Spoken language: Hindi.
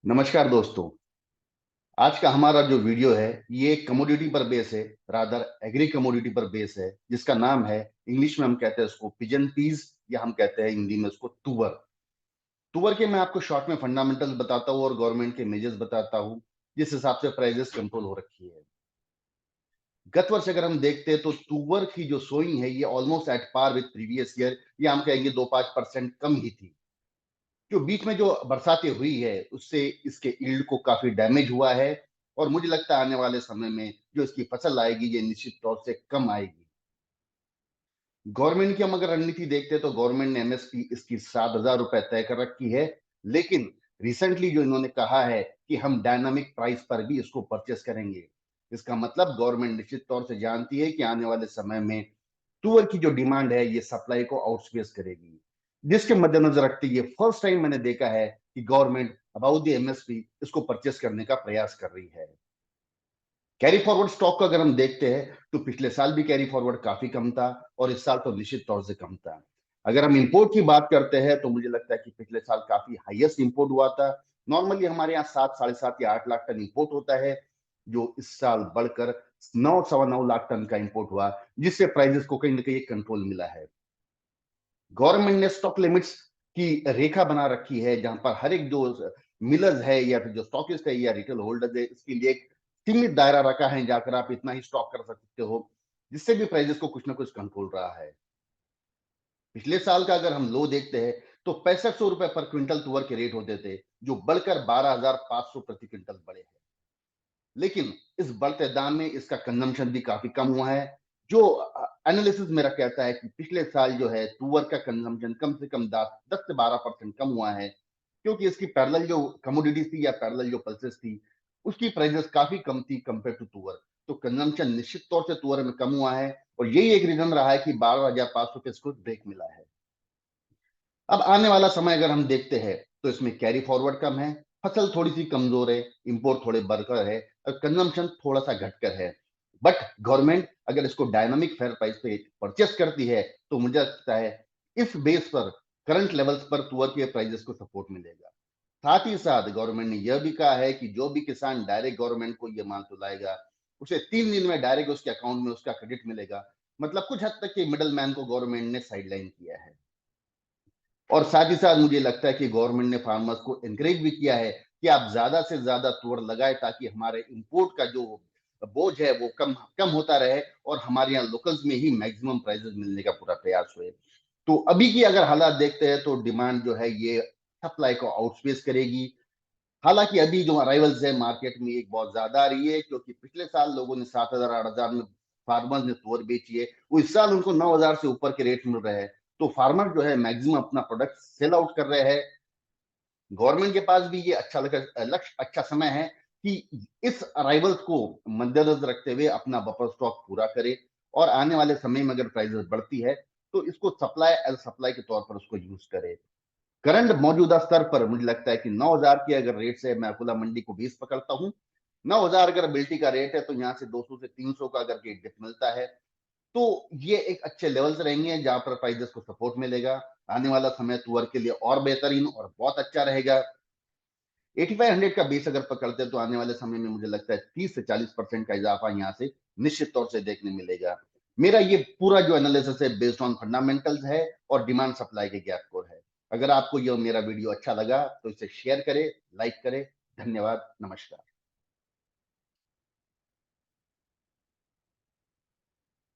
नमस्कार दोस्तों। आज का हमारा जो वीडियो है ये कमोडिटी पर बेस है, रादर एग्री कमोडिटी पर बेस है, जिसका नाम है, इंग्लिश में हम कहते हैं उसको पिजन पीस, या हम कहते हैं हिंदी में उसको तुवर। तुवर के मैं आपको शॉर्ट में फंडामेंटल्स बताता हूँ और गवर्नमेंट के मेजर्स बताता हूँ, जिस हिसाब से प्राइजेस कंट्रोल हो रखी है। गत वर्ष अगर हम देखते हैं तो तुवर की जो सोइंग है ये almost at par with previous year, या हम कहेंगे 2-5% कम ही थी। जो बीच में जो बरसातें हुई है उससे इसके यील्ड को काफी डैमेज हुआ है, और मुझे लगता है आने वाले समय में जो इसकी फसल आएगी ये निश्चित तौर से कम आएगी। गवर्नमेंट की हम अगर रणनीति देखते हैं तो गवर्नमेंट ने एमएसपी इसकी 7,000 रुपए तय कर रखी है, लेकिन रिसेंटली जो इन्होंने कहा है कि हम डायनामिक प्राइस पर भी इसको परचेस करेंगे। इसका मतलब गवर्नमेंट निश्चित तौर से जानती है कि आने वाले समय में तुअर की जो डिमांड है ये सप्लाई को आउटस्पेस करेगी, जिसके मद्देनजर रखते ये फर्स्ट टाइम मैंने देखा है कि गवर्नमेंट अबाउट द एमएसपी इसको परचेस करने का प्रयास कर रही है। कैरी फॉरवर्ड स्टॉक को अगर हम देखते हैं तो पिछले साल भी कैरी फॉरवर्ड काफी कम था, और इस साल तो निश्चित तौर से कम था। अगर हम इंपोर्ट की बात करते हैं तो मुझे लगता है कि पिछले साल काफी हाईएस्ट इंपोर्ट हुआ था। नॉर्मली हमारे यहाँ 7, 7.5 या 8 लाख टन इंपोर्ट होता है, जो इस साल बढ़कर 9, 9.25 लाख टन का इंपोर्ट हुआ, जिससे प्राइजेस को कहीं ना कहीं कंट्रोल मिला है। गवर्नमेंट ने स्टॉक लिमिट्स की रेखा बना रखी है, जहां पर हर एक जो मिलर्स है या फिर जो स्टॉकिस्ट है या रिटेल होल्डर है, इसके लिए एक सीमित दायरा रखा है, जाकर आप इतना ही स्टॉक कर सकते हो, जिससे भी प्राइजेस को कुछ ना कुछ कंट्रोल रहा है। पिछले साल का अगर हम लो देखते हैं तो 6500 रुपए पर क्विंटल तुअर के रेट होते थे, जो बढ़कर 12,500 प्रति क्विंटल बढ़े हैं। लेकिन इस बढ़ते दाम में इसका कंजम्पशन भी काफी कम हुआ है। जो एनालिसिस मेरा कहता है कि पिछले साल जो है तुअर का कंजम्पशन कम से कम 10 से 12% कम हुआ है, क्योंकि इसकी पैरेलल जो कमोडिटी थी या पैरेलल जो पल्सेस थी उसकी प्राइसेस काफी कम थी कंपेयर टू तुअर। तो कंजम्पशन निश्चित तौर से तुअर में कम हुआ है, और यही एक रीजन रहा है कि 12,500 पे इसको ब्रेक मिला है। अब आने वाला समय अगर हम देखते हैं तो इसमें कैरी फॉरवर्ड कम है, फसल थोड़ी सी कमजोर है, इंपोर्ट थोड़े बढ़कर है, और कंजम्पशन थोड़ा सा घटकर है। बट गवर्नमेंट अगर इसको डायनामिक फेयर प्राइस पे परचेस करती है तो मुझे लगता है इस बेस पर करंट लेवल्स पर तुअर के प्राइसेस को सपोर्ट मिलेगा। साथ ही साथ गवर्नमेंट ने यह भी कहा है कि जो भी किसान डायरेक्ट गवर्नमेंट को यह माल तुलाएगा उसे 3 दिन में डायरेक्ट उसके अकाउंट में उसका क्रेडिट मिलेगा। मतलब कुछ हद तक के मिडल मैन को गवर्नमेंट ने साइडलाइन किया है। और साथ ही साथ मुझे लगता है कि गवर्नमेंट ने फार्मर्स को एनकरेज भी किया है कि आप ज्यादा से ज्यादा तुअर लगाए, ताकि हमारे इंपोर्ट का जो बोझ है वो कम कम होता रहे, और हमारे यहाँ लोकल्स में ही मैक्सिमम प्राइसेस मिलने का पूरा प्रयास हुए। तो अभी की अगर हालात देखते हैं तो डिमांड जो है ये सप्लाई को आउटस्पेस करेगी। हालांकि अभी जो अराइवल्स है मार्केट में एक बहुत ज्यादा आ रही है, क्योंकि पिछले साल लोगों ने 7,000 8,000 में फार्मर्स ने तुअर बेची है, वो इस साल उनको 9,000 से ऊपर के रेट मिल रहे हैं। तो फार्मर जो है मैक्सिमम अपना प्रोडक्ट सेल आउट कर रहे हैं। गवर्नमेंट के पास भी ये अच्छा लक्ष्य अच्छा समय है कि इस अराइवल्स को मद्देनजर रखते हुए अपना बफर स्टॉक पूरा करे, और आने वाले समय में अगर प्राइसेस बढ़ती है तो इसको सप्लाई एज सप्लाई के तौर पर उसको यूज करे। करंट मौजूदा स्तर पर मुझे लगता है कि 9,000 के अगर रेट से मैं खुला मंडी को 20 पकड़ता हूँ, 9,000 अगर बिल्टी का रेट है तो यहाँ से 200 से 300 का अगर गेट डिप मिलता है तो ये एक अच्छे लेवल्स रहेंगे जहां पर प्राइजेस को सपोर्ट मिलेगा। आने वाला समय तुअर के लिए और बेहतरीन और बहुत अच्छा रहेगा। 8500 का बेस अगर पकड़ते हैं तो आने वाले समय में मुझे लगता है 30 से 40% का इजाफा यहाँ से निश्चित तौर से देखने मिलेगा। मेरा ये पूरा जो एनालिसिस है बेस्ड ऑन फंडामेंटल्स है और डिमांड सप्लाई के गैप को है। अगर आपको यह मेरा वीडियो अच्छा लगा तो इसे शेयर करें, लाइक करें। धन्यवाद, नमस्कार।